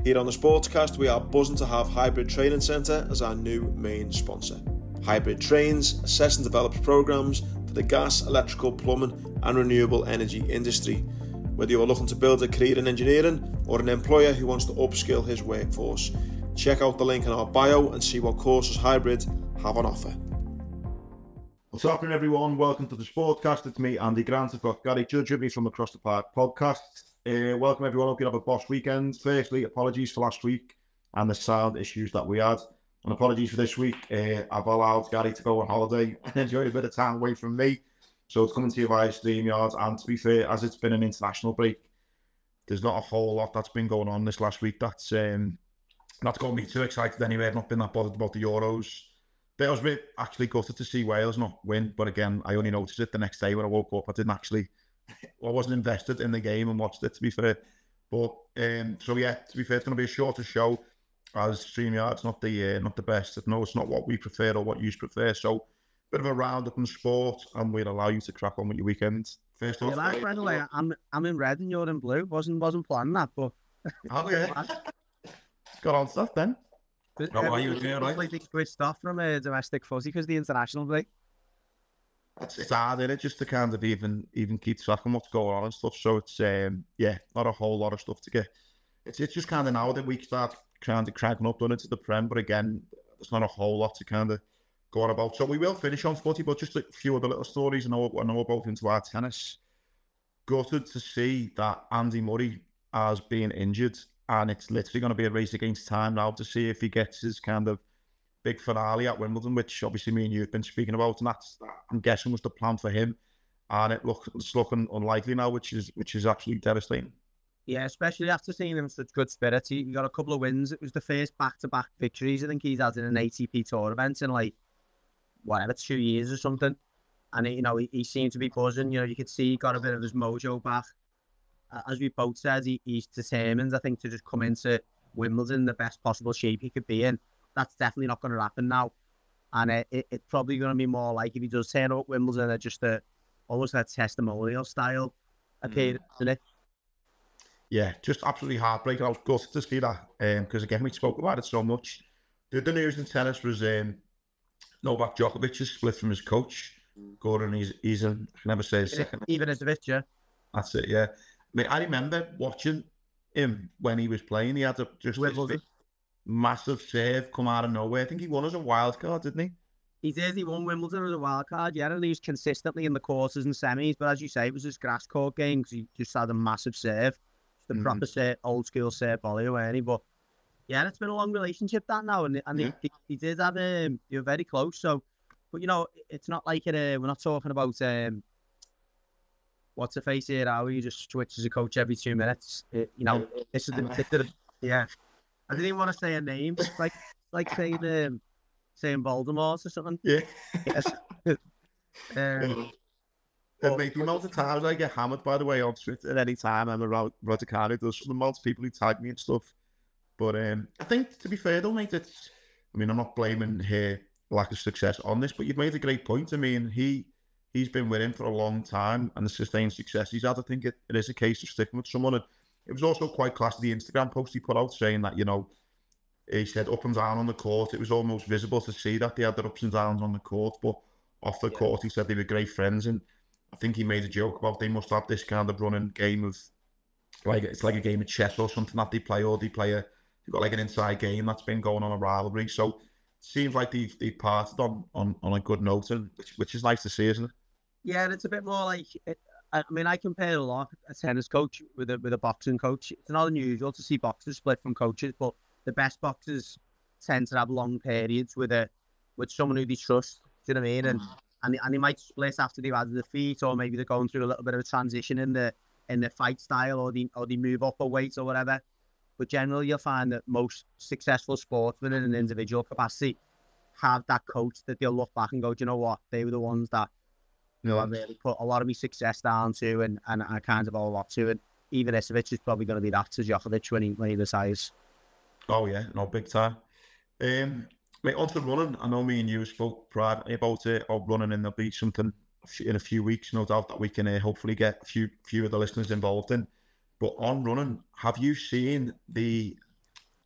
Here on the Sportscast, we are buzzing to have Hybrid Training Centre as our new main sponsor. Hybrid trains, assess and develops programs for the gas, electrical, plumbing and renewable energy industry. Whether you are looking to build a career in engineering or an employer who wants to upskill his workforce, check out the link in our bio and see what courses Hybrid have on offer. What's happening, everyone? Welcome to the Sportcast. It's me, Andy Grant. I've got Gary Judge with me from Across the Park podcast. Welcome, everyone. Hope you have a boss weekend. Firstly, apologies for last week and the sound issues that we had. And apologies for this week. I've allowed Gary to go on holiday and enjoy a bit of time away from me. So it's coming to you via StreamYard. And to be fair, as it's been an international break, there's not a whole lot that's been going on this last week. That's not going to be too excited anyway. I've not been that bothered about the Euros. I was actually gutted to see Wales not win, but again, I only noticed it the next day when I woke up. I wasn't invested in the game and watched it, to be fair. But so yeah, to be fair, it's going to be a shorter show as StreamYard's not the best. No, it's not what we prefer or what you prefer. So bit of a roundup in sport, and we'll allow you to crack on with your weekend. First off, by the way, I'm in red and you're in blue. Wasn't planning that, but oh yeah, got on stuff then. How are you doing, right? Like switched off from domestic fuzzy because the international break. It's hard, isn't it? Just to kind of even keep track of what's going on and stuff. So it's not a whole lot of stuff to get. It's just kind of now that we start kind of cracking up on into the Prem, but again, there's not a whole lot to kind of go on about. So we will finish on footy, but just a few other little stories. I know we're both into our tennis. Gutted to see that Andy Murray has been injured. And it's literally going to be a race against time now to see if he gets his kind of big finale at Wimbledon, which obviously me and you have been speaking about, and that's, I'm guessing, was the plan for him. And it's looking unlikely now, which is absolutely devastating. Yeah, especially after seeing him in such good spirits. He got a couple of wins. It was the first back-to-back victories I think he's had in an ATP tour event in 2 years or something. And he seemed to be buzzing. You could see he got a bit of his mojo back. As we both said, he's determined, I think, to just come into Wimbledon in the best possible shape he could be in. That's definitely not going to happen now. And it's probably going to be more like if he does turn up Wimbledon at just almost a testimonial style appearance, isn't it? Yeah, just absolutely heartbreaking. I was gutted to see that because, again, we spoke about it so much. The news in tennis was Novak Djokovic has split from his coach. Gordon, he's I can never say his second. Even as a bit, yeah. That's it, yeah. I remember watching him when he was playing. He had just this massive serve come out of nowhere. I think he won as a wild card, didn't he? He did. He won Wimbledon as a wild card, yeah, and he was consistently in the quarters and semis. But as you say, it was his grass court game because he just had a massive serve. Just a proper serve, old school serve volley, weren't he? But yeah, it's been a long relationship that now, and he did have you're very close. So, but it's not like we're not talking about what's the face here? How he just switches a coach every 2 minutes. This is yeah. I didn't even want to say a name. It's like saying Voldemort or something. Yeah. Yes. The amount of times I get hammered, by the way, on Twitter at any time I'm around Rodicano, there's some amount of people who tag me and stuff. But I think, to be fair, though, mate, I'm not blaming her lack of success on this, but you've made a great point. I mean, he's been with him for a long time, and the sustained success he's had, I think it is a case of sticking with someone. And it was also quite classy, the Instagram post he put out saying that, he said up and down on the court. It was almost visible to see that they had their ups and downs on the court, but off the court, he said they were great friends. And I think he made a joke about they must have this kind of running game of, it's like a game of chess or something that they play, or they've got like an inside game that's been going on, a rivalry. So it seems like they've parted on a good note, and which is nice to see, isn't it? Yeah, and it's a bit more like, I compare a lot a tennis coach with a boxing coach. It's not unusual to see boxers split from coaches, but the best boxers tend to have long periods with someone who they trust. Do you know what I mean? And they might split after they've had a defeat, or maybe they're going through a little bit of a transition in the fight style, or they move up a weight or whatever. But generally, you'll find that most successful sportsmen in an individual capacity have that coach that they'll look back and go, do you know what? They were the ones that I really put a lot of my success down to, and I kind of owe a lot to it. Even Ivanovic is probably going to be that to Djokovic when he retires. Oh yeah, no, big time. Mate, on to running. I know me and you spoke privately about it, or running, and there'll be something in a few weeks, no doubt, that we can hopefully get a few of the listeners involved in. But on running, have you seen the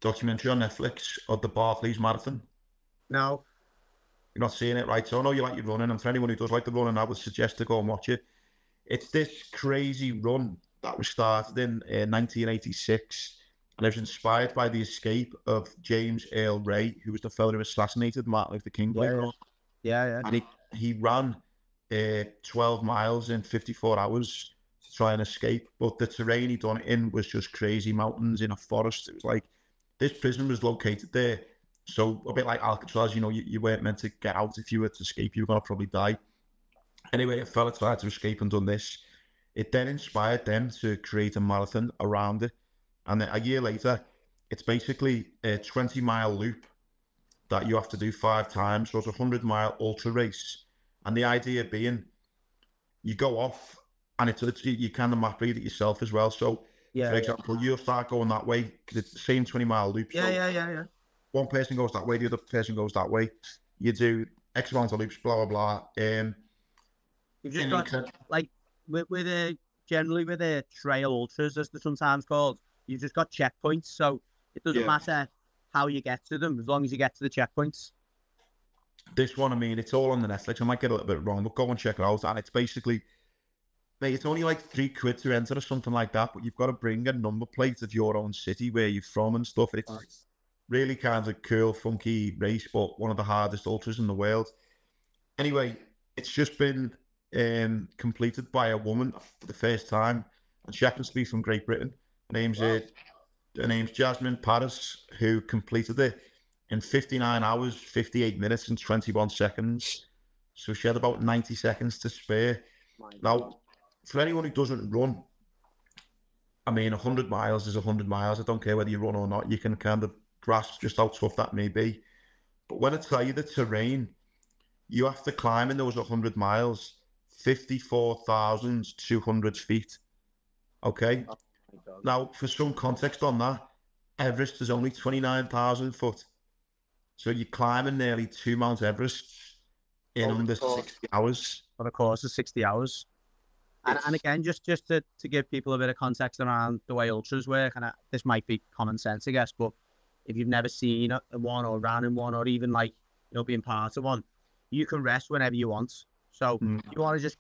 documentary on Netflix of the Barclays Marathon? No. You're not seeing it, right? So I know you like your running, and for anyone who does like the running, I would suggest to go and watch it. It's this crazy run that was started in 1986, and it was inspired by the escape of James Earl Ray, who was the fellow who assassinated Martin Luther King. Yeah. And he ran 12 miles in 54 hours to try and escape. But the terrain he done it in was just crazy mountains in a forest. It was like, this prison was located there. So a bit like Alcatraz, you weren't meant to get out. If you were to escape, you were going to probably die. Anyway, a fella tried to escape and done this. It then inspired them to create a marathon around it. And then a year later, it's basically a 20-mile loop that you have to do 5 times. So it's a 100-mile ultra race. And the idea being, you go off and you kind of map read it yourself as well. So, for example, you'll start going that way, because it's the same 20-mile loop. Yeah. One person goes that way, the other person goes that way. You do X amount of loops, blah, blah, blah. You've just got, like, generally with the trail ultras, as they're sometimes called, you've just got checkpoints. So it doesn't matter how you get to them, as long as you get to the checkpoints. This one, I mean, it's all on the Netflix. I might get a little bit wrong, but go and check it out. And it's basically, mate, it's only like £3 to enter or something like that, but you've got to bring a number plate of your own city, where you're from and stuff. It's really kind of cool, funky race, but one of the hardest ultras in the world. Anyway, it's just been completed by a woman for the first time, and she happens to be from Great Britain. Her name's Jasmin, who completed it in 59 hours, 58 minutes and 21 seconds. So she had about 90 seconds to spare. Now, for anyone who doesn't run, I mean, 100 miles is 100 miles. I don't care whether you run or not. You can kind of grasp just how tough that may be. But when I tell you the terrain, you have to climb in those 100 miles, 54,200 feet. Okay? Oh, now, for some context on that, Everest is only 29,000 foot. So you're climbing nearly 2 Mount Everests in under 60 hours. On a course of 60 hours. And again, just to give people a bit of context around the way ultras work, and this might be common sense, I guess, but if you've never seen one or ran in one, or even like, being part of one, you can rest whenever you want. So you want to just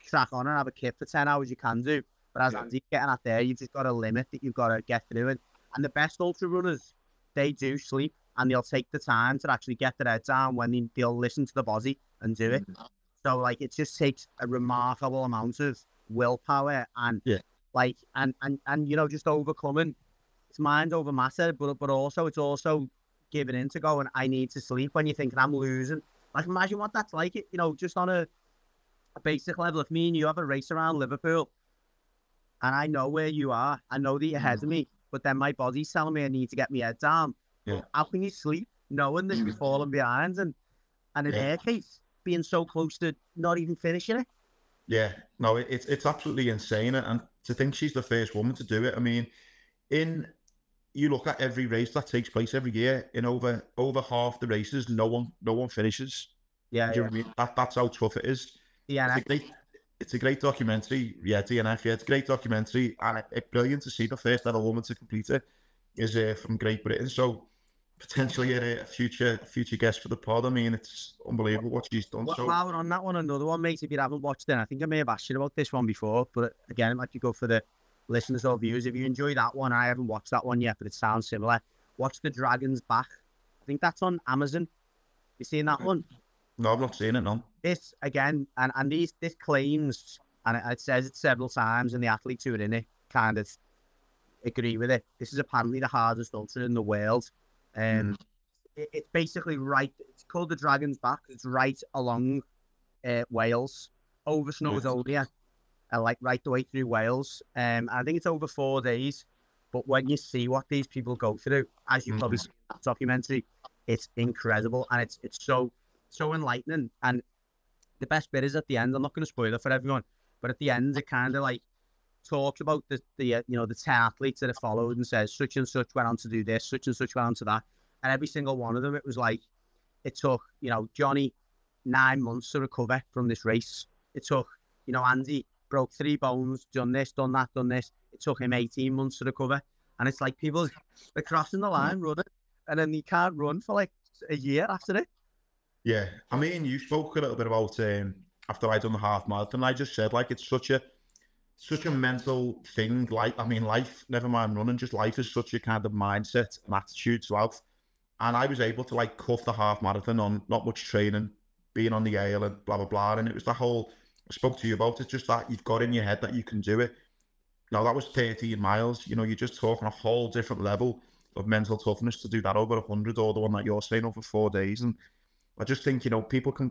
crack on and have a kip for 10 hours, you can do. But as Andy's getting at there, you've just got a limit that you've got to get through it. And the best ultra runners, they do sleep, and they'll take the time to actually get their head down when they'll listen to the body and do it. So like, it just takes a remarkable amount of willpower and just overcoming. It's mind over matter, but also it's also giving in to going, I need to sleep, when you're thinking I'm losing. Like, imagine what that's like, just on a basic level. If me and you have a race around Liverpool and I know where you are, I know that you're ahead of me, but then my body's telling me I need to get my head down. Yeah. How can you sleep knowing that you're falling behind, and in her case, being so close to not even finishing it? Yeah, no, it's absolutely insane. And to think she's the first woman to do it. I mean, you look at every race that takes place every year, in over half the races, no one finishes. Yeah, do you know what I mean? That's how tough it is. Yeah, it's a great documentary. Yeah, DNF. Yeah, it's a great documentary, and it's brilliant to see the first ever woman to complete it is from Great Britain. So potentially a future guest for the pod. I mean, it's unbelievable what she's done. While we're on that one, another one, mate, if you haven't watched it, I think I may have asked you about this one before, but again, it might be good for the listeners or viewers. If you enjoy that one, I haven't watched that one yet, but it sounds similar. Watch The Dragon's Back. I think that's on Amazon. You seen that one? No, I've not seen it, no. This, again, and this claims, and it says it several times, and the athletes who are in it kind of agree with it. This is apparently the hardest ultra in the world. It's basically right, it's called The Dragon's Back. It's right along Wales, over Snowdonia, like right the way through Wales. I think it's over 4 days. But when you see what these people go through, as you probably see in that documentary, it's incredible, and it's so enlightening. And the best bit is at the end. I'm not going to spoil it for everyone, but at the end, it kind of like talks about the 10 athletes that are followed, and says such and such went on to do this, such and such went on to that, and every single one of them, it was like, it took Johnny 9 months to recover from this race. It took Andy broke 3 bones, done this, done that, done this. It took him 18 months to recover. And it's like people, they're crossing the line, running, and then they can't run for like a year after it. Yeah, I mean, you spoke a little bit about after I done the half marathon. I just said like it's such a mental thing. Like, I mean, life, never mind running, just life is such a kind of mindset and attitude throughout. And I was able to like cuff the half marathon on not much training, being on the ale and blah, blah, blah. And it was the whole, I spoke to you about it, just that you've got in your head that you can do it. Now, that was 13 miles. You know, you're just talking a whole different level of mental toughness to do that over 100 or the one that you're saying over 4 days. And I just think, you know,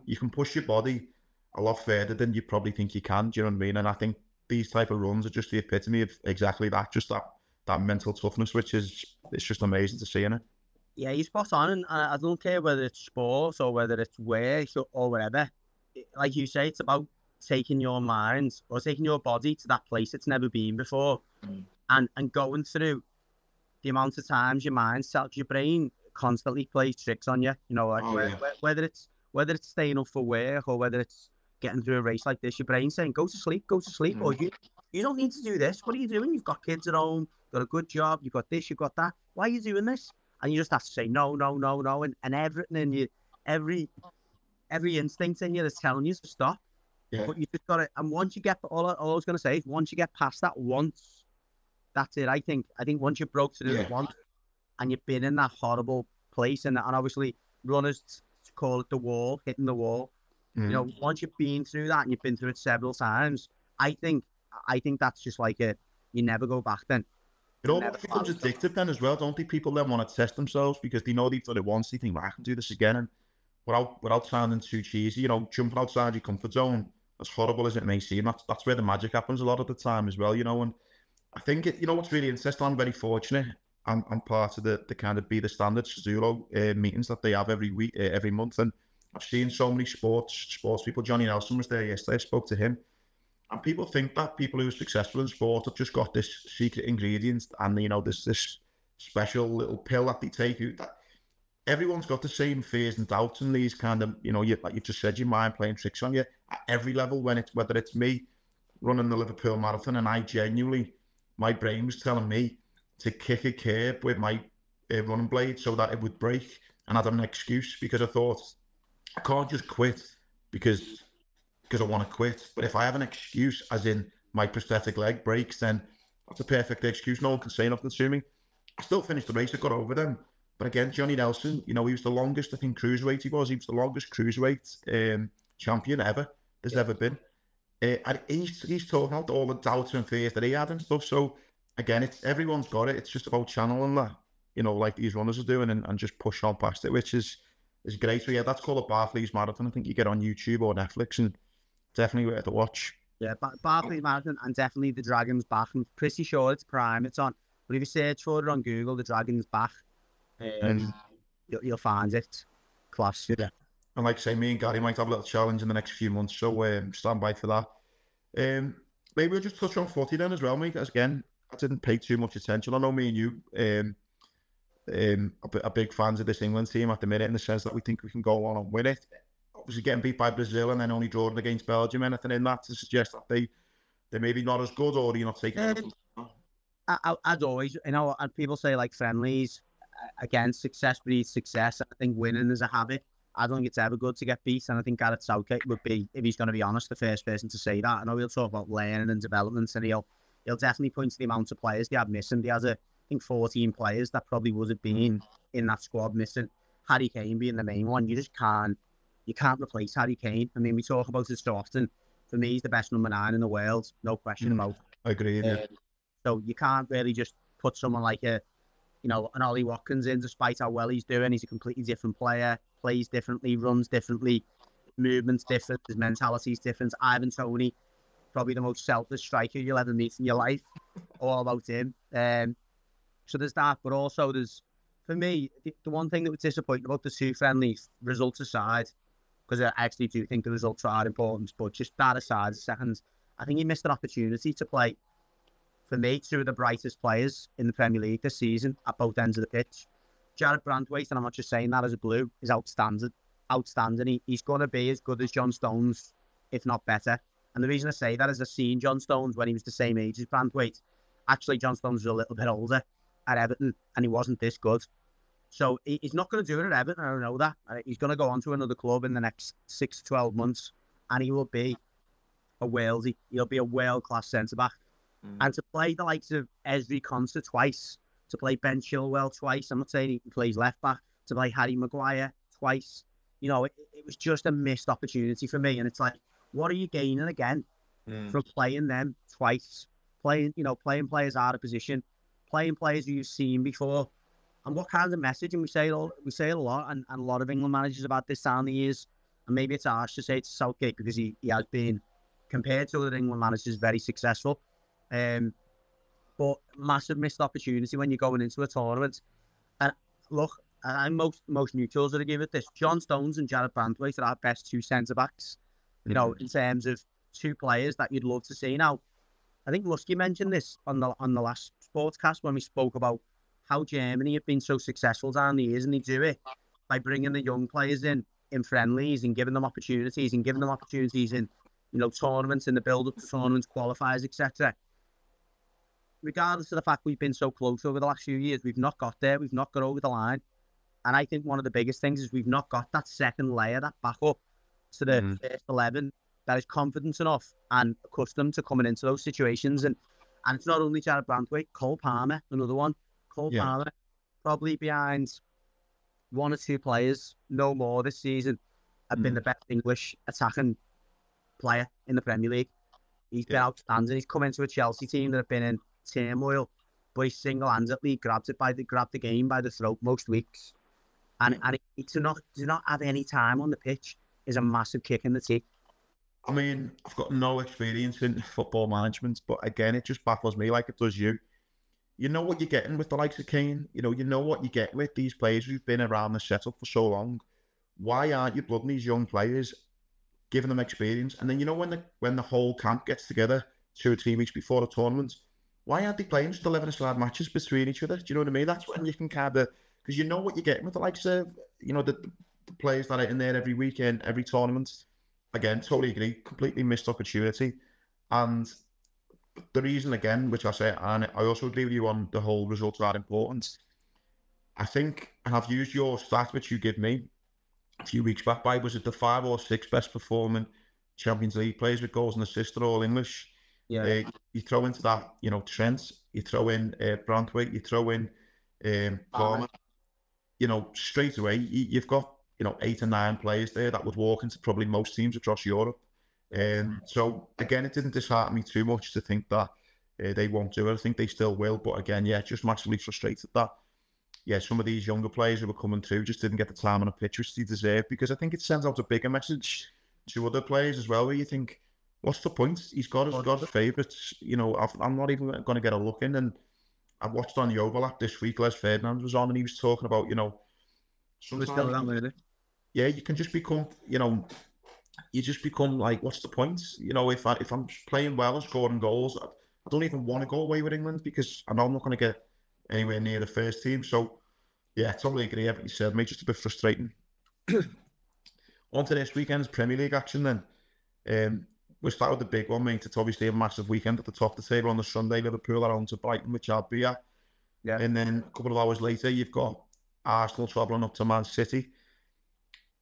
you can push your body a lot further than you probably think you can. Do you know what I mean? And I think these type of runs are just the epitome of exactly that, just that mental toughness, which is, it's just amazing to see, innit? Yeah, you're spot on, and I don't care whether it's sports or whether it's work or whatever. Like you say, it's about taking your mind or taking your body to that place it's never been before, and going through the amount of times your brain constantly plays tricks on you. You know, like whether it's staying up for work or whether it's getting through a race like this, your brain's saying, go to sleep, or you don't need to do this. What are you doing? You've got kids at home, got a good job, you've got this, you've got that. Why are you doing this? And you just have to say no, and everything in you, every instinct in you is telling you to stop. Yeah. But you just got to, and once you get, all I was going to say is, once you get past that once, that's it. I think once you broke through it once, and you've been in that horrible place, and obviously runners call it the wall, hitting the wall. You know, once you've been through that and you've been through it several times, I think that's just like you never go back then. It almost becomes addictive then as well, don't they? People then want to test themselves because they know they've done it once. They think, well, I can do this again. And without sounding too cheesy, you know, jumping outside your comfort zone, as horrible as it may seem, that's where the magic happens a lot of the time as well, you know. And I think, you know, what's really interesting, I'm very fortunate. I'm part of the kind of Be The Standard Suzulo meetings that they have every week, every month. And I've seen so many sports people. Johnny Nelson was there yesterday. I spoke to him. And people think that people who are successful in sport have just got this secret ingredient and, you know, this special little pill that they take. That everyone's got the same fears and doubts and these kind of, you know, like you just said, your mind playing tricks on you at every level. Whether it's me running the Liverpool marathon and I genuinely, my brain was telling me to kick a curb with my running blade so that it would break, and I had an excuse because I thought I can't just quit because I want to quit. But if I have an excuse, as in my prosthetic leg breaks, then that's a perfect excuse. No one can say nothing to me. I still finished the race. I got over them. But again, Johnny Nelson, you know, he was the longest, I think, cruiserweight he was. He was the longest cruiserweight champion ever there's ever been. And he's talking about all the doubts and fears that he had and stuff. So again, everyone's got it. It's just about channeling that, you know, like these runners are doing, and just push on past it, which is great. So yeah, that's called a Barkley's Marathon. I think you get on YouTube or Netflix, and definitely worth a watch. Yeah, Barkley's Marathon, and definitely the Dragon's Back. I'm pretty sure it's Prime. It's on. But if you search for it on Google, the Dragon's Back, you'll find it. Class. Yeah. And like I say, me and Gary might have a little challenge in the next few months, so stand by for that. Maybe we'll just touch on footy then as well, mate. Because again, I didn't pay too much attention. I know me and you are big fans of this England team at the minute, in the sense that we think we can go on and win it. Obviously getting beat by Brazil and then only drawing against Belgium, anything in that to suggest that they're maybe not as good, or are you not taking it? As always, you know, and people say like friendlies, again, success breeds success. I think winning is a habit. I don't think it's ever good to get beat, and I think Gareth Southgate would be, if he's going to be honest, the first person to say that. I know he'll talk about learning and development, and he'll definitely point to the amount of players they had missing. They had, I think, 14 players that probably would have been in that squad missing. Harry Kane being the main one. You can't replace Harry Kane. I mean, we talk about it so often. For me, he's the best number 9 in the world, no question about it. I agree. Yeah. So you can't really just put someone like an Ollie Watkins in, despite how well he's doing. He's a completely different player, plays differently, runs differently, movements different, his mentality's different. Ivan Toney, probably the most selfish striker you'll ever meet in your life. All about him. So there's that, but also there's, for me, the one thing that was disappointing about the two friendlies, results aside, because I actually do think the results are important, but just that aside a second, I think he missed an opportunity to play, for me, two of the brightest players in the Premier League this season at both ends of the pitch. Jared Branthwaite, and I'm not just saying that as a blue, is outstanding. He's going to be as good as John Stones, if not better. And the reason I say that is I've seen John Stones when he was the same age as Branthwaite. Actually, John Stones was a little bit older. at Everton, and he wasn't this good. So he's not going to do it at Everton, I know that. He's going to go on to another club in the next 6 to 12 months, and he will be he'll be a world-class centre-back. And to play the likes of Ezri Konsa twice, to play Ben Chilwell twice, I'm not saying he plays left-back, to play Harry Maguire twice, you know, it was just a missed opportunity for me. And it's like, what are you gaining again from playing them twice? Playing players out of position, playing players who you've seen before. And what kind of message, and we say it a lot, and a lot of England managers about this down the years, and maybe it's harsh to say to Southgate because he has been, compared to other England managers, very successful. But massive missed opportunity when you're going into a tournament. And look, I'm most neutrals that I give it this. John Stones and Jared Branthwaite are our best two centre-backs, you know, in terms of two players that you'd love to see. Now, I think Lusky mentioned this on the last Sportscast when we spoke about how Germany have been so successful down the years, and they do it by bringing the young players in friendlies and giving them opportunities in, you know, tournaments, in the build-up to tournaments, qualifiers, etc. Regardless of the fact we've been so close over the last few years, we've not got there, we've not got over the line. And I think one of the biggest things is we've not got that second layer, that backup to the first 11 that is confident enough and accustomed to coming into those situations. And it's not only Jared Branthwaite, Cole Palmer, another one. Cole Palmer, probably behind one or two players, no more this season, have been the best English attacking player in the Premier League. He's been outstanding. He's come into a Chelsea team that have been in turmoil, but he single-handedly grabbed the game by the throat most weeks. And to not have any time on the pitch is a massive kick in the teeth. I mean, I've got no experience in football management, but again, it just baffles me like it does you. You know what you're getting with the likes of Kane. You know what you get with these players who've been around the setup for so long. Why aren't you blooding these young players, giving them experience? And then, you know, when the whole camp gets together 2 or 3 weeks before the tournament, why aren't they playing just 11-a-side matches between each other? Do you know what I mean? That's when you can kind of, because you know what you're getting with the likes of, you know, the players that are in there every weekend, every tournament. Again, totally agree. Completely missed opportunity. And the reason, again, which I say, and I also agree with you on the whole results are important. I think, and I've used your stat, which you gave me a few weeks back by, was it the 5 or 6 best performing Champions League players with goals and assists are all English? Yeah. You throw into that, you know, Trent, you throw in Branthwaite, you throw in Palmer, you know, straight away, you've got, you know, 8 or 9 players there that would walk into probably most teams across Europe. So again, it didn't dishearten me too much to think that they won't do it. I think they still will, but again, yeah, just massively frustrated that, yeah, some of these younger players who were coming through just didn't get the time on a pitch which they deserve, because I think it sends out a bigger message to other players as well, where you think, what's the point? He's got the favourites. You know, I'm not even going to get a look in. And I watched on the overlap this week, Les Ferdinand was on, and he was talking about, you know, sometimes, yeah, you can just become, you know, like, what's the point? You know, if I'm playing well and scoring goals, I don't even want to go away with England because I know I'm not going to get anywhere near the first team. So, yeah, totally agree with everything you said, mate. Just a bit frustrating. On to this weekend's Premier League action then. We'll start with the big one, mate. It's obviously a massive weekend at the top of the table on the Sunday. Liverpool are on to Brighton, which I'll be at. Yeah. And then a couple of hours later, you've got Arsenal travelling up to Man City.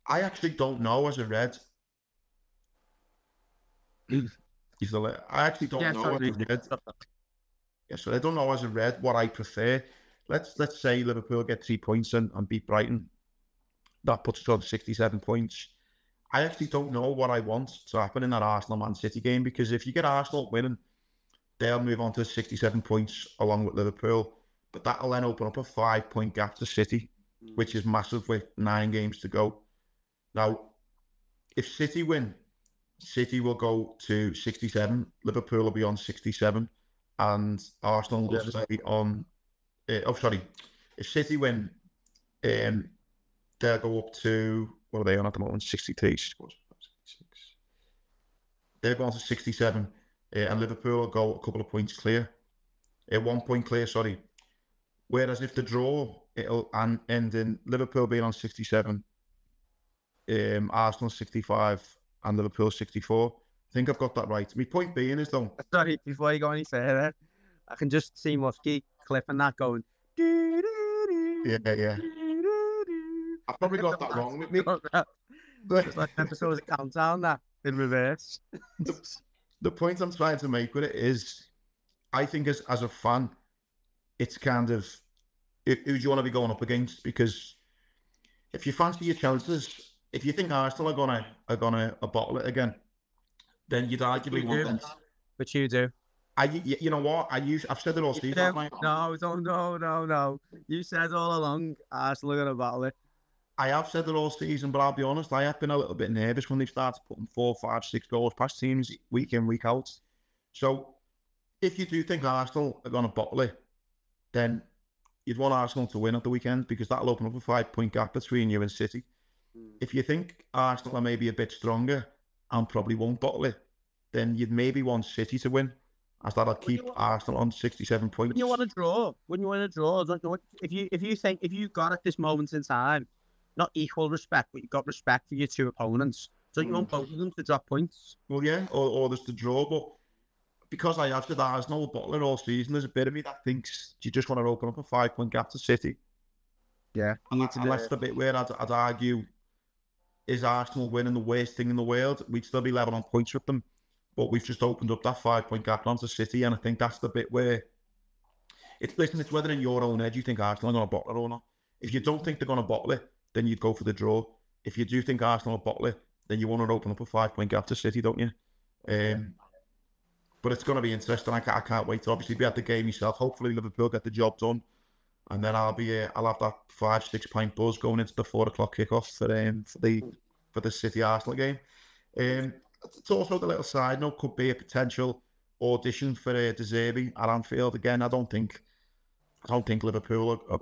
I actually don't know as a Red. I actually don't know as a Red. Yeah, so I don't know as a Red what I prefer. Let's say Liverpool get 3 points and beat Brighton. That puts us on 67 points. I actually don't know what I want to happen in that Arsenal-Man City game, because if you get Arsenal winning, they'll move on to 67 points along with Liverpool. But that'll then open up a 5-point gap to City, which is massive with 9 games to go. Now, if City win, City will go to 67, Liverpool will be on 67, and Arsenal will stay on... If City win, they'll go up to... What are they on at the moment? 63. They're going to 67, and Liverpool will go a couple of points clear. 1 point clear, sorry. Whereas if the draw, it'll end in Liverpool being on 67, Arsenal 65, and Liverpool 64. I think I've got that right. My point being is, though... Sorry, before you go any further, I can just see Muskie clipping that going... Yeah. I probably got that wrong with me. It's like an episode of Countdown that in reverse. The point I'm trying to make with it is, I think as a fan, it's kind of who do you want to be going up against? Because if you fancy your chances, if you think Arsenal are gonna bottle it again, then you'd arguably want them. But you do. You know what? I've said it all season. No. You said all along Arsenal are gonna battle it. I have said it all season, but I'll be honest, I have been a little bit nervous when they started putting 4, 5, 6 goals past teams week in, week out. So if you do think Arsenal are gonna bottle it, then you'd want Arsenal to win at the weekend, because that'll open up a 5-point gap between you and City. If you think Arsenal are maybe a bit stronger and probably won't bottle it, then you'd maybe want City to win, as that'll keep Arsenal on 67 points. Wouldn't you want to draw? If you got at this moment in time, not equal respect, but you've got respect for your two opponents, don't you want both of them to drop points? Well, yeah, or there's the draw, but because I have said Arsenal will bottle it all season, there's a bit of me that thinks you just want to open up a 5-point gap to City. Yeah. And that's the bit where I'd argue, is Arsenal winning the worst thing in the world? We'd still be level on points with them, but we've just opened up that 5-point gap onto City, and I think that's the bit where it's whether in your own head you think Arsenal are going to bottle it or not. If you don't think they're going to bottle it, then you'd go for the draw. If you do think Arsenal will bottle it, then you want to open up a 5-point gap to City, don't you? But it's going to be interesting. I can't wait to obviously be at the game myself. Hopefully Liverpool get the job done, and then I'll have that 5-6 pint buzz going into the 4 o'clock kickoff for the City Arsenal game. It's also the little side note, could be a potential audition for De Zerbi at Anfield again. I don't think Liverpool I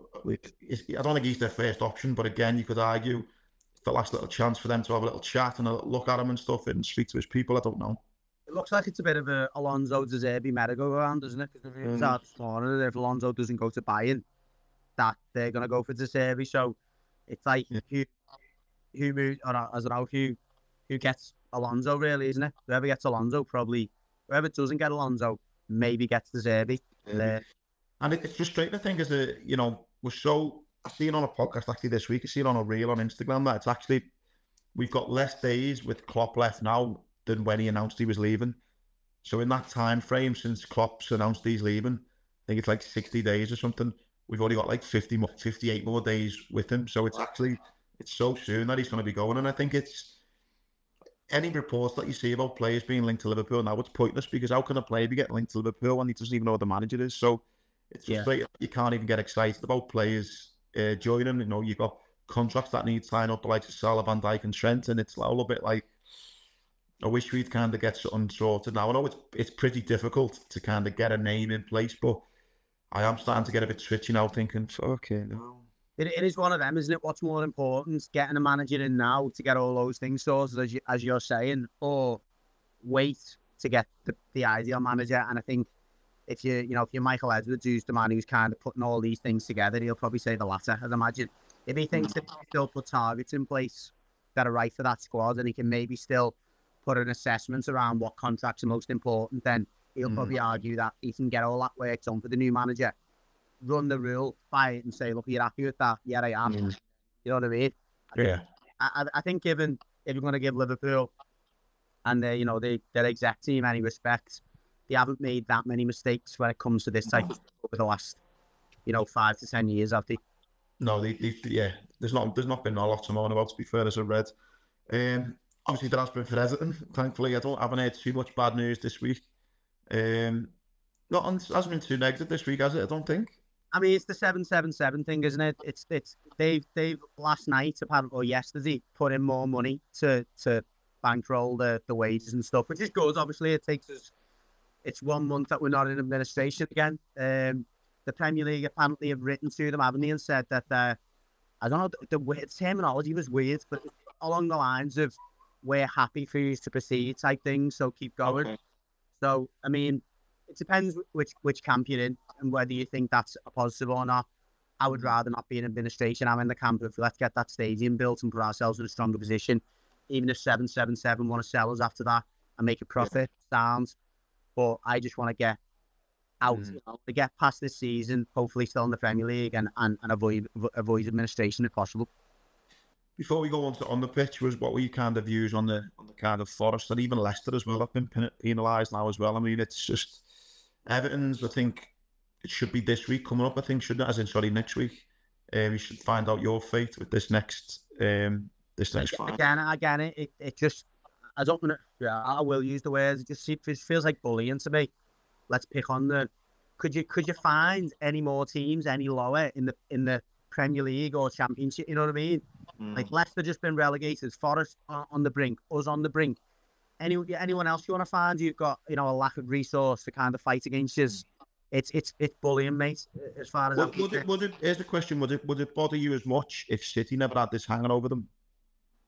don't think he's their first option, but again, you could argue it's the last little chance for them to have a little chat and a little look at him and stuff and speak to his people. I don't know. It looks like it's a bit of a Alonso De Zerbi merry-go-round, doesn't it? Because it's out this morning, if Alonso doesn't go to Bayern, that they're going to go for De Zerbi. So it's like who gets Alonso, really, isn't it? Whoever gets Alonso, probably. Whoever doesn't get Alonso, maybe gets De Zerbi. And it's frustrating, I think, I see it on a podcast actually this week, I see it on a reel on Instagram, that it's actually, we've got less days with Klopp left now than when he announced he was leaving. So in that time frame since Klopp's announced he's leaving, I think it's like 60 days or something, we've only got like 58 more days with him. So it's so soon that he's going to be going. And I think it's, any reports that you see about players being linked to Liverpool now, it's pointless, because how can a player be getting linked to Liverpool when he doesn't even know who the manager is? So it's just like, you can't even get excited about players joining. You know, you've got contracts that need signed up, like Salah, Van Dijk and Trent, and it's a little bit like, I wish we'd kind of get something sorted now. I know it's pretty difficult to kind of get a name in place, but I am starting to get a bit twitchy now, thinking, okay, no. It is one of them, isn't it? What's more important, getting a manager in now to get all those things sorted, as you're saying, or wait to get the ideal manager? And I think if you're Michael Edwards, who's the man who's kind of putting all these things together, he'll probably say the latter, I'd imagine. If he thinks that he can still put targets in place that are right for that squad, and he can maybe still put an assessment around what contracts are most important, then he'll probably argue that he can get all that work done for the new manager, run the rule by it and say, look, you're happy with that? Yeah, I am. You know what I mean? I think if you're going to give Liverpool and their exec team any respect, they haven't made that many mistakes when it comes to this type of stuff over the last 5 to 10 years, have they? No, there's not been a lot to moan about, to be fair, as I read. Obviously, there has been for Everton. Thankfully, I haven't heard too much bad news this week. Hasn't been too negative this week, has it? I don't think. I mean, it's the 777 thing, isn't it? It's they've last night or yesterday put in more money to bankroll the wages and stuff, which is good. Obviously, it takes us. It's 1 month that we're not in administration again. The Premier League apparently have written to them, haven't they, and said that I don't know, the terminology was weird, but along the lines of, we're happy for you to proceed type thing, so keep going. Okay. So, I mean, it depends which camp you're in and whether you think that's a positive or not. I would rather not be in administration. I'm in the camp of, let's get that stadium built and put ourselves in a stronger position. Even if 777 want to sell us after that and make a profit, sounds. But I just want to get out, to get past this season, hopefully still in the Premier League and avoid administration if possible. Before we go on the pitch, what were your kind of views on the kind of Forest and even Leicester as well? Have been penalised now as well. I mean, it's just Everton's. I think it should be this week coming up. I think next week. You should find out your fate with this next fight. Again, it just, I don't want to. Yeah, I will use the words. It just feels like bullying to me. Let's pick on the. Could you find any more teams any lower in the Premier League or Championship? You know what I mean? Like Leicester just been relegated, Forest on the brink, us on the brink. Anyone else you want to find? You've got a lack of resource to kind of fight against you. It's bullying, mate. As far as here's the question: Would it bother you as much if City never had this hanging over them?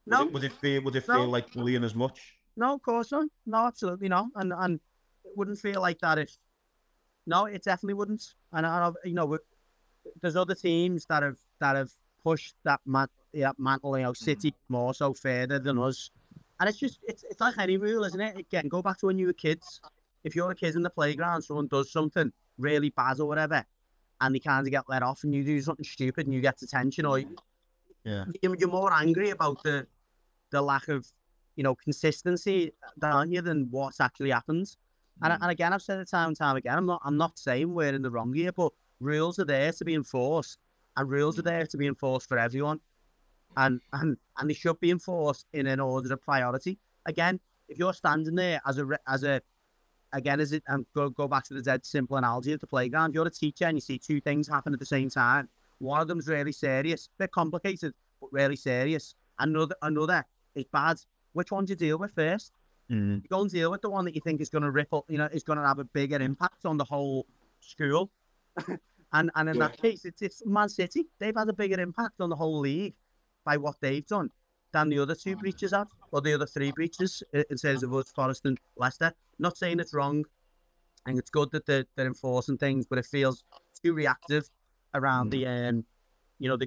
No. Would it feel like bullying as much? No, of course not. No, absolutely not. And it wouldn't feel like that if. No, it definitely wouldn't. And there's other teams that have pushed that mantle. City more so further than us. And it's like any rule, isn't it? Again, go back to when you were kids. If you're a kid in the playground, someone does something really bad or whatever, and they kind of get let off, and you do something stupid, and you get detention, or you're more angry about the lack of consistency, aren't you, than what's actually happened. And again, I've said it time and time again. I'm not saying we're in the wrong here, but rules are there to be enforced, and rules are there to be enforced for everyone, and they should be enforced in an order of priority. Again, if you're standing there go back to the dead simple analogy of the playground. You're a teacher and you see two things happen at the same time. One of them's really serious, a bit complicated, but really serious. Another is bad. Which one do you deal with first? You go and deal with the one that you think is going to ripple, is going to have a bigger impact on the whole school. and in that case, it's Man City. They've had a bigger impact on the whole league by what they've done than the other two breaches have, or the other three breaches in terms of us, Forest and Leicester. Not saying it's wrong. I think it's good that they're enforcing things, but it feels too reactive around the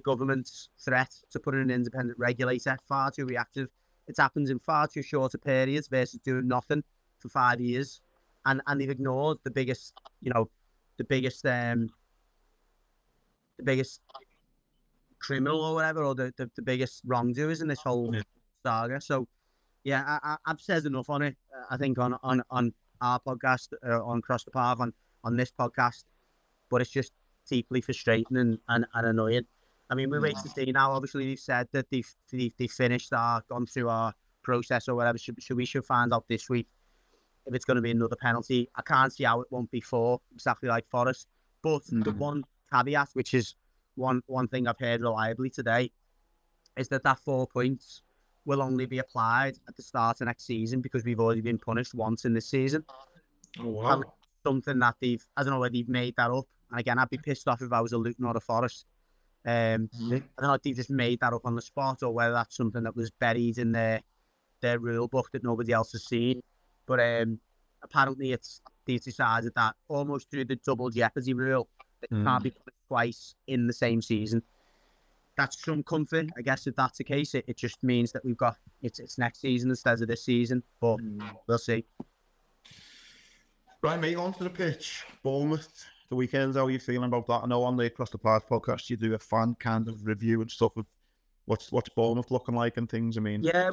government's threat to put in an independent regulator. Far too reactive. It happens in far too shorter periods versus doing nothing for 5 years, and they've ignored the biggest criminal or whatever, or the biggest wrongdoers in this whole saga. So, yeah, I've said enough on it. I think on our podcast, on Cross the Path, on this podcast, but it's just deeply frustrating and annoying. I mean, we wait to see now. Obviously, they've said that they've finished gone through our process or whatever. We should find out this week if it's going to be another penalty. I can't see how it won't be 4, exactly like Forest. But the one caveat, which is one thing I've heard reliably today, is that 4 points will only be applied at the start of next season because we've already been punished once in this season. Oh, wow. Something that I don't know whether they've made that up. And again, I'd be pissed off if I was a Luton or a Forest. I don't know if they've just made that up on the spot or whether that's something that was buried in their rule book that nobody else has seen. But apparently they've decided that almost through the double jeopardy rule, that it can't be punished twice in the same season. That's some comfort, I guess. If that's the case, it just means that we've got it's next season instead of this season. But we'll see. Right, mate, on to the pitch. Bournemouth, the weekends, how are you feeling about that? I know on the Across the Path podcast, you do a fan kind of review and stuff of what's Bournemouth looking like and things. I mean, yeah,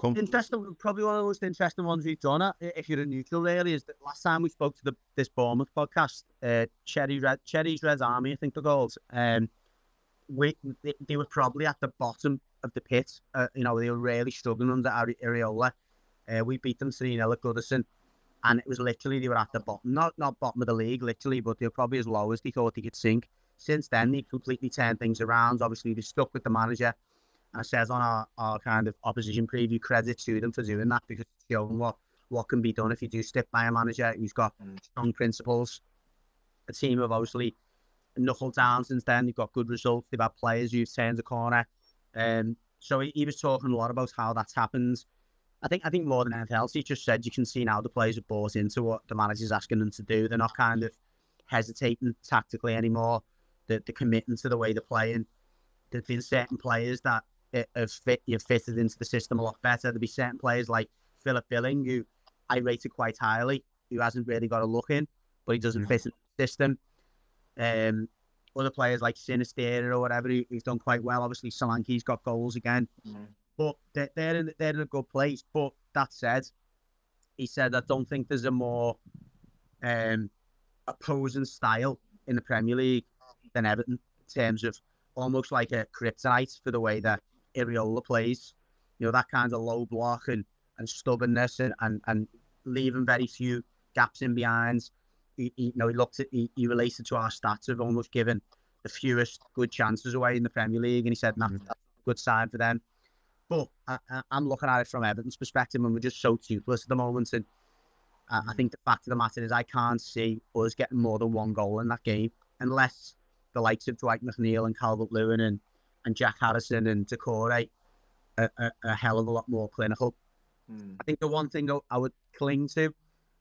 interesting. Probably one of the most interesting ones we've done. If you're a neutral, really, is that last time we spoke to this Bournemouth podcast, Cherry's Red Army, I think they're called. They were probably at the bottom of the pit. They were really struggling under Areola. We beat them 3-0 at Goodison. And it was literally, they were at the bottom, not bottom of the league, literally, but they were probably as low as they thought they could sink. Since then, they completely turned things around. Obviously, they stuck with the manager. And it says on our kind of opposition preview, credit to them for doing that, because it's showing what can be done if you do stick by a manager who's got strong principles. A team have obviously knuckled down since then. They've got good results. They've had players who've turned the corner. So he was talking a lot about how that's happened. I think more than anything else, he just said you can see now the players have bought into what the manager's asking them to do. They're not kind of hesitating tactically anymore. They're committing to the way they're playing. There's been certain players that have fitted into the system a lot better. There'll be certain players like Philip Billing, who I rated quite highly, who hasn't really got a look in. but he doesn't fit in the system. Other players like Sinister or whatever, he's done quite well. Obviously, Solanke's got goals again, but they're in a good place. But that said, he said, I don't think there's a more opposing style in the Premier League than Everton in terms of almost like a kryptonite for the way that Iriola plays. That kind of low block and stubbornness and leaving very few gaps in behind. He related to our stats of almost giving the fewest good chances away in the Premier League, and he said that's a good sign for them. But I'm looking at it from Everton's perspective, and we're just so toothless at the moment. And I think the fact of the matter is I can't see us getting more than one goal in that game unless the likes of Dwight McNeil and Calvert-Lewin and Jack Harrison and Decore are a hell of a lot more clinical. I think the one thing I would cling to,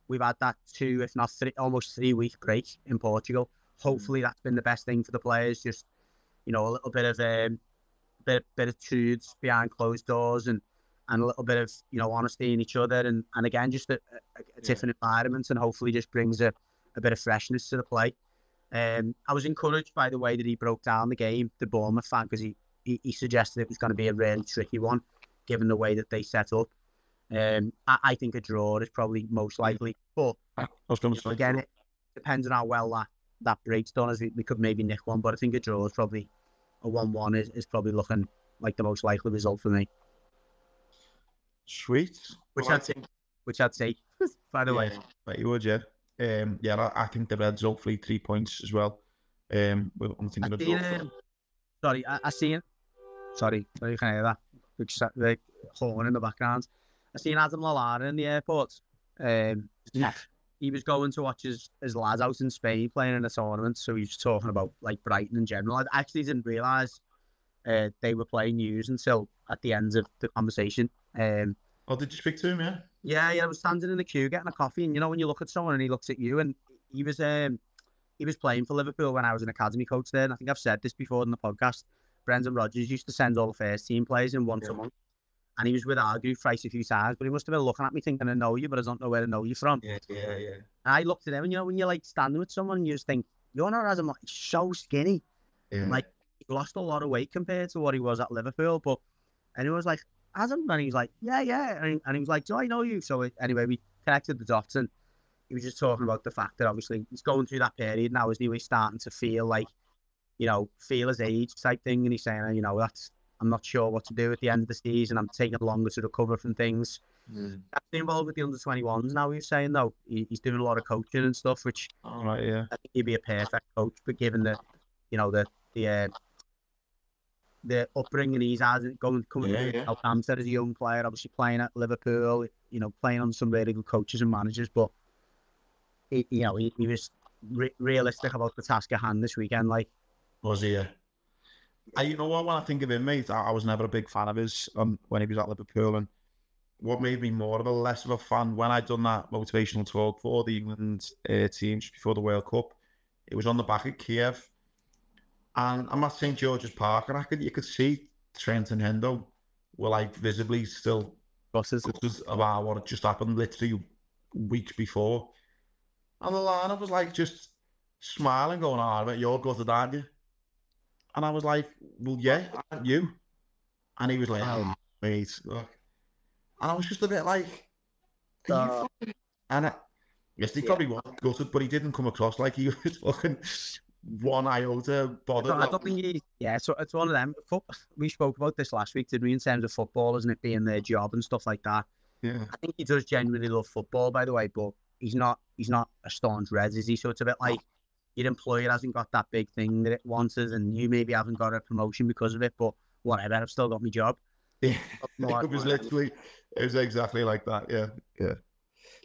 we've had that 2, if not 3, almost 3-week break in Portugal. Hopefully that's been the best thing for the players. Just, a little bit of bit of truths behind closed doors and a little bit of, honesty in each other. And again, just a different environment, and hopefully just brings a bit of freshness to the play. I was encouraged by the way that he broke down the game, the Bournemouth fan, because he suggested it was going to be a really tricky one, given the way that they set up. I think a draw is probably most likely, but again, it depends on how well that break's done. As we could maybe nick one, but I think a draw is probably a 1-1 is probably looking like the most likely result for me. Sweet. Which I'd say, by the way. Right, you would, yeah. I think the Reds hopefully 3 points as well. I'm thinking of draw. Sorry, I seen. Sorry, you can hear that. The horn in the background. I seen Adam Lallana in the airport. He was going to watch his lads out in Spain playing in a tournament, so he was talking about like Brighton in general. I actually didn't realise they were playing news until at the end of the conversation. Did you speak to him? Yeah. Yeah. I was standing in the queue getting a coffee, and when you look at someone and he looks at you, and he was playing for Liverpool when I was an academy coach there. And I think I've said this before in the podcast. Brendan Rodgers used to send all the first team players in once a month. And he was with our group thrice a few times, but he must have been looking at me thinking, I know you, but I don't know where to know you from. Yeah. And I looked at him, and when you're like standing with someone, you just think, you're not as like so skinny. Yeah. Like, he lost a lot of weight compared to what he was at Liverpool. And he was like, Adam? And he was like, yeah. And he was like, do I know you? So anyway, we connected the dots, and he was just talking about the fact that obviously he's going through that period now, isn't he? He's starting to feel like, feel his age type thing. And he's saying, I'm not sure what to do at the end of the season. I'm taking longer to recover from things. That's involved with the under-21s now, he's saying, though. He's doing a lot of coaching and stuff, which I think he'd be a perfect coach, but given the upbringing he's had, coming to Southampton as a young player, obviously playing at Liverpool, playing on some really good coaches and managers, but he was realistic about the task at hand this weekend. Like, was he? You know what? When I think of him, mate, I was never a big fan of his when he was at Liverpool, and what made me less of a fan when I'd done that motivational talk for the England teams before the World Cup, it was on the back of Kiev, and I'm at St George's Park, and you could see Trent and Hendo were like visibly still bosses about what had just happened literally weeks before, and the line was like just smiling, going, "I bet you're gutted, aren't you?" And I was like, well, yeah, aren't you? And he was like, oh, mate, look. And I was just a bit like, are you and yes, he probably was gutted, but he didn't come across like he was fucking one iota bothered. I don't think so it's one of them. We spoke about this last week, didn't we, in terms of footballers and it being their job and stuff like that. Yeah. I think he does genuinely love football, by the way, but he's not a staunch Reds, is he? So it's a bit like, your employer hasn't got that big thing that it wanted, and you maybe haven't got a promotion because of it, but whatever, I've still got my job. Yeah, it was exactly like that, yeah.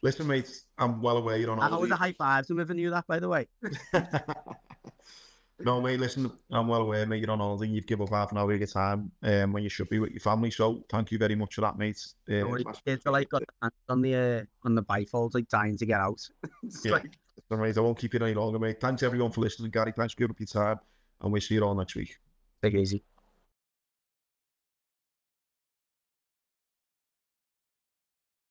Listen, mate, I'm well aware you're on holiday. I was a high five to whoever knew that, by the way. No, mate, listen, I'm well aware, mate, you're on holiday, you've given up half an hour of your time when you should be with your family, so thank you very much for that, mate. Kids are like got on the bifolds, like dying to get out. Mate, I won't keep you any longer, mate. Thanks everyone for listening, Gary. Thanks for giving up your time, and we'll see you all next week. Take it easy.